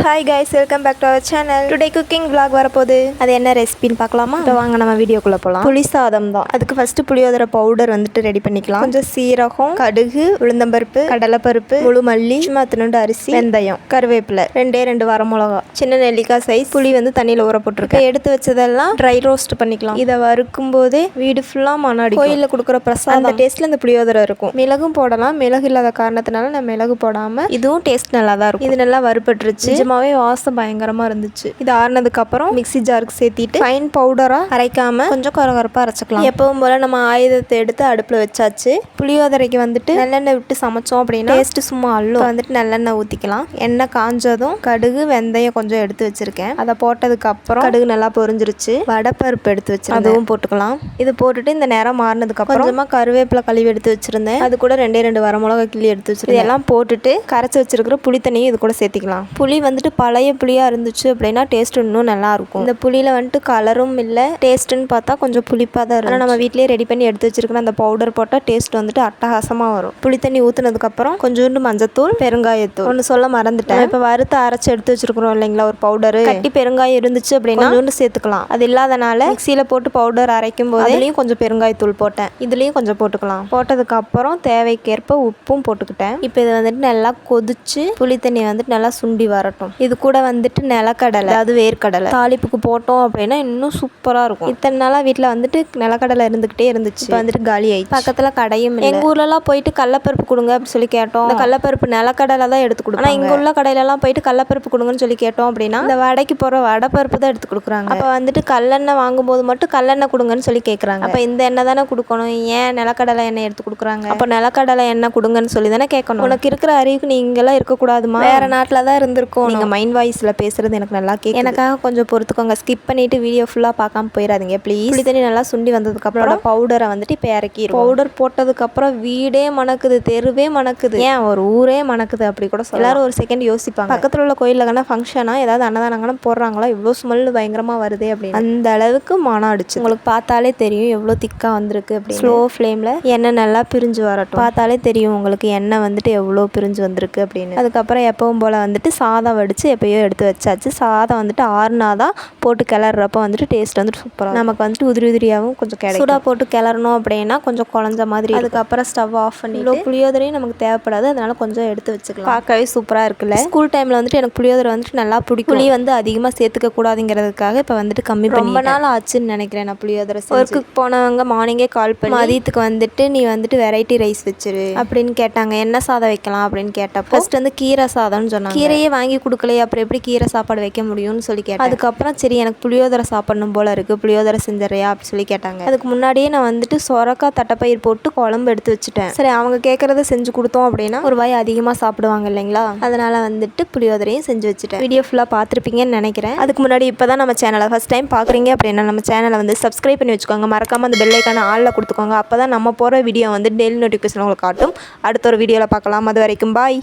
Hi guys, welcome back to our channel. Today cooking vlog வரப்போகுது. அது என்ன ரெசிபின்னு பார்க்கலாமா? இப்போ வாங்க நம்ம வீடியோக்குள்ளே போகலாம். புளி சாதம் தான். அதுக்கு ஃபஸ்ட்டு புளியோதரை பவுடர் வந்துட்டு ரெடி பண்ணிக்கலாம். கொஞ்சம் சீரகம், கடுகு, உளுந்தம்பருப்பு, கடலைப்பருப்பு, முழு மல்லி, சும்மா துண்டு அரிசி, வெந்தயம், கருவேப்பிலை, ரெண்டு வரமிளகா, சின்ன நெல்லிக்காய் சைஸ் புளி வந்து தண்ணியில் ஊற போட்டிருக்கேன். எடுத்து வச்சதெல்லாம் ட்ரை ரோஸ்ட் பண்ணிக்கலாம். இதை வறுக்கும் போதே வீடு ஃபுல்லாக மணாடி. கோயிலில் கொடுக்குற பிரசாதம் அந்த டேஸ்ட்டில் இந்த புளியோதரை இருக்கும். மிளகும் போடலாம். மிளகு இல்லாத காரணத்தினால நான் மிளகு போடாமல், இதுவும் டேஸ்ட் நல்லா தான் இருக்கும். இது நல்லா வறுபட்டுருச்சு. நிஜமாவே வாசம் பயங்கரமா இருந்துச்சு. இது ஆறுனதுக்கு அப்புறம் மிக்ஸி ஜாருக்கு சேர்த்திட்டு ஃபைன் பவுடரா அரைக்காம கொஞ்சம் கொரகொரப்பா அரைச்சிக்கலாம். எப்பவும் போல நம்ம ஆயுதத்தை எடுத்து அடுப்புல வச்சாச்சு. புளியோதரைக்கு வந்துட்டு நல்லெண்ணெய் விட்டு சமைச்சோம் அப்படின்னா டேஸ்ட் சும்மா அள்ளும். வந்துட்டு நல்லெண்ணெய் ஊத்திக்கலாம். எண்ணெய் காஞ்சதும் கடுகு, வெந்தயம் கொஞ்சம் எடுத்து வச்சிருக்கேன். அதை போட்டதுக்கு அப்புறம் கடுகு நல்லா பொரிஞ்சிருச்சு. வடைப்பருப்பு எடுத்து வச்சிருக்கேன், அதுவும் போட்டுக்கலாம். இது போட்டுட்டு இந்த நேரம் மாறினதுக்கு அப்புறம் கொஞ்சமா கருவேப்பிலை கழுவி எடுத்து வச்சிருந்தேன். அது கூட ரெண்டு வரமிளகா கிள்ளி எடுத்து வச்சிருக்கேன். இதெல்லாம் போட்டுட்டு கரைச்சி வச்சிருக்கிற புளி தண்ணியும் இது கூட சேர்த்திக்கலாம். புளி வந்துட்டு பழைய புளியாக இருந்துச்சு அப்படின்னா டேஸ்ட் இன்னும் நல்லாயிருக்கும். இந்த புளியில் வந்துட்டு கலரும் இல்லை, டேஸ்ட்டுன்னு பார்த்தா கொஞ்சம் புளிப்பாக தான் இருக்கும். ஆனால் நம்ம வீட்டிலேயே ரெடி பண்ணி எடுத்து வச்சிருக்கிற அந்த பவுடர் போட்டால் டேஸ்ட் வந்துட்டு அட்டகாசமாக வரும். புளி தண்ணி ஊற்றுனதுக்கப்புறம் கொஞ்சோண்டு மஞ்சத்தூள், பெருங்காயத்தூள். ஒன்று சொல்ல மறந்துட்டேன். இப்போ வறுத்து அரைச்சி எடுத்து வச்சிருக்கிறோம் இல்லைங்களா ஒரு பவுடரு, கட்டி பெருங்காயம் இருந்துச்சு அப்படின்னா கொஞ்சோண்டு சேர்த்துக்கலாம். அது இல்லாதனால மிக்சியில் போட்டு பவுடர் அரைக்கும் போது அதுலேயும் கொஞ்சம் பெருங்காயத்தூள் போட்டேன். இதுலேயும் கொஞ்சம் போட்டுக்கலாம். போட்டதுக்கப்புறம் தேவைக்கேற்ப உப்பும் போட்டுக்கிட்டேன். இப்போ இது வந்துட்டு நல்லா கொதிச்சு புளி தண்ணி வந்துட்டு நல்லா சுண்டி வரட்டும். இது கூட வந்துட்டு நிலக்கடலை, அதாவது வேர்க்கடலை தாளிப்புக்கு போட்டோம் அப்படின்னா இன்னும் சூப்பராக இருக்கும். இத்தனை நாளாக வீட்டில் வந்துட்டு நிலக்கடலை இருந்துகிட்டே இருந்துச்சு. இப்போ வந்துட்டு காலி ஆயிடுச்சு. பக்கத்தில் கடையும் இல்லை. எங்கள் ஊர்லலாம் போயிட்டு கடலப்பருப்பு கொடுங்க அப்படின்னு சொல்லி கேட்டோம். இந்த கடலப்பருப்பு நிலக்கடலை தான் எடுத்து கொடுக்கும். ஆனால் இங்கே உள்ள கடையிலலாம் போயிட்டு கடலப்பருப்பு கொடுங்கன்னு சொல்லி கேட்டோம் அப்படின்னா இந்த வடைக்கு போகிற வடைப்பருப்பு தான் எடுத்து கொடுக்குறாங்க. அப்போ வந்துட்டு கல்லெண்ணெய் வாங்கும்போது மட்டும் கல்லெண்ணெய் கொடுங்கன்னு சொல்லி கேட்குறாங்க. அப்போ இந்த எண்ணெய் தானே கொடுக்கணும், ஏன் நிலக்கடலை எண்ணெய் எடுத்து கொடுக்குறாங்க? அப்போ நிலக்கடலை எண்ணெய் கொடுங்கன்னு சொல்லி தானே கேட்கணும். உனக்கு இருக்கிற அறிவுக்கு நீ இங்கெல்லாம் இருக்கக்கூடாதுமா, வேற நாட்டில் தான் இருந்திருக்கும். நீங்கள் மைண்ட் வாய்ஸில் பேசுறது எனக்கு நல்லா கேட்கும். எனக்காக கொஞ்சம் பொறுத்துக்கோங்க. ஸ்கிப் பண்ணிட்டு வீடியோ ஃபுல்லாக பார்க்காம போயிடாதீங்க ப்ளீஸ். புளி தண்ணி நல்லா சுண்டி வந்ததுக்கப்புறம் பவுடரை வந்துட்டு இப்போ இறக்கிடும். பவுடர் போட்டதுக்கப்புறம் வீடே மணக்குது, தெருவே மணக்குது, ஏன் ஒரு ஊரே மணக்குது அப்படி கூட எல்லாரும் ஒரு செகண்ட் யோசிப்பாங்க. பக்கத்தில் உள்ள கோயிலில் ஃபங்க்ஷனா ஏதாவது அன்னதானங்கன்னா போடுறாங்களா, இவ்வளோ ஸ்மெல் பயங்கரமாக வருதே அப்படின்னு. அந்த அளவுக்கு மனம் அடிச்சு. உங்களுக்கு பார்த்தாலே தெரியும் எவ்வளோ திக்காக வந்திருக்கு அப்படி. ஸ்லோ ஃப்ளேமில் எண்ணெய் நல்லா பிரிஞ்சு வரட்டும். பார்த்தாலே தெரியும் உங்களுக்கு எண்ணெய் வந்துட்டு எவ்வளோ பிரிஞ்சு வந்திருக்கு அப்படின்னு. அதுக்கப்புறம் எப்பவும் போல் வந்துட்டு சாதம் வடித்து எப்பயோ எடுத்து வச்சாச்சு. சாதம் வந்துட்டு ஆறுனாதான் போட்டு கிளறப்போ வந்துட்டு டேஸ்ட் வந்துட்டு சூப்பராக நமக்கு வந்துட்டு உதிரியாகவும் கொஞ்சம் கிடைக்கும். சூடாக போட்டு கிளறணும் அப்படின்னா கொஞ்சம் குழஞ்ச மாதிரி. அதுக்கப்புறம் ஸ்டவ் ஆஃப் பண்ணி புளியோதரையும் நமக்கு தேவைப்படாது, அதனால கொஞ்சம் எடுத்து வச்சுக்கலாம். பார்க்கவே சூப்பராக இருக்குல்ல. ஸ்கூல் டைமில் வந்துட்டு எனக்கு புளியோதரை வந்துட்டு நல்லா பிடிக்கும். புளி வந்து அதிகமாக சேர்த்துக்க கூடாதுங்கிறதுக்காக இப்போ வந்துட்டு கம்மி பண்ணி ரொம்ப நாள் ஆச்சுன்னு நினைக்கிறேன் நான் புளியோதரை. ஒர்க்குக்கு போனவங்க மார்னிங்கே கால் பண்ணி மதியத்துக்கு வந்துட்டு நீ வந்துட்டு வெரைட்டி ரைஸ் வச்சிரு அப்படின்னு கேட்டாங்க. என்ன சாதம் வைக்கலாம் அப்படின்னு கேட்டப்போ ஃபர்ஸ்ட் வந்து கீரை சாதம்னு சொன்னாங்க. கீரையே வாங்கி கொடுக்கலையே, அப்புறம் எப்படி கீரை சாப்பாடு வைக்க முடியும்னு சொல்லி கேட்டேன். அதுக்கப்புறம் சரி எனக்கு புளியோதரை சாப்பிடணும் போல இருக்கு, புளியோதரை செஞ்சறியா அப்படின்னு சொல்லி கேட்டாங்க. அதுக்கு முன்னாடியே நான் வந்துட்டு சொரக்காய் தட்டைப்பயிர் போட்டு குழம்பு எடுத்து வச்சுட்டேன். சரி அவங்க கேட்கறத செஞ்சு கொடுத்தோம் அப்படின்னா ஒரு வாய் அதிகமாக சாப்பிடுவாங்க இல்லைங்களா, அதனால வந்துட்டு புளியோதரையும் செஞ்சு வச்சுட்டேன். வீடியோ ஃபுல்லாக பார்த்துருப்பீங்கன்னு நினைக்கிறேன். அதுக்கு முன்னாடி இப்போ தான் நம்ம சேனலை ஃபர்ஸ்ட் டைம் பார்க்குறீங்க அப்படின்னா நம்ம சேனலை வந்து சப்ஸ்கிரைப் பண்ணி வச்சுக்கோங்க. மறக்காமல் அந்த பெல் ஐக்கான ஆளில் கொடுத்துக்கோங்க. அப்போ தான் நம்ம போகிற வீடியோ வந்து டெய்லி நோட்டிஃபிகேஷன் உங்களுக்கு காட்டும். அடுத்த ஒரு வீடியோவில் பார்க்கலாம். அது வரைக்கும் பாய்.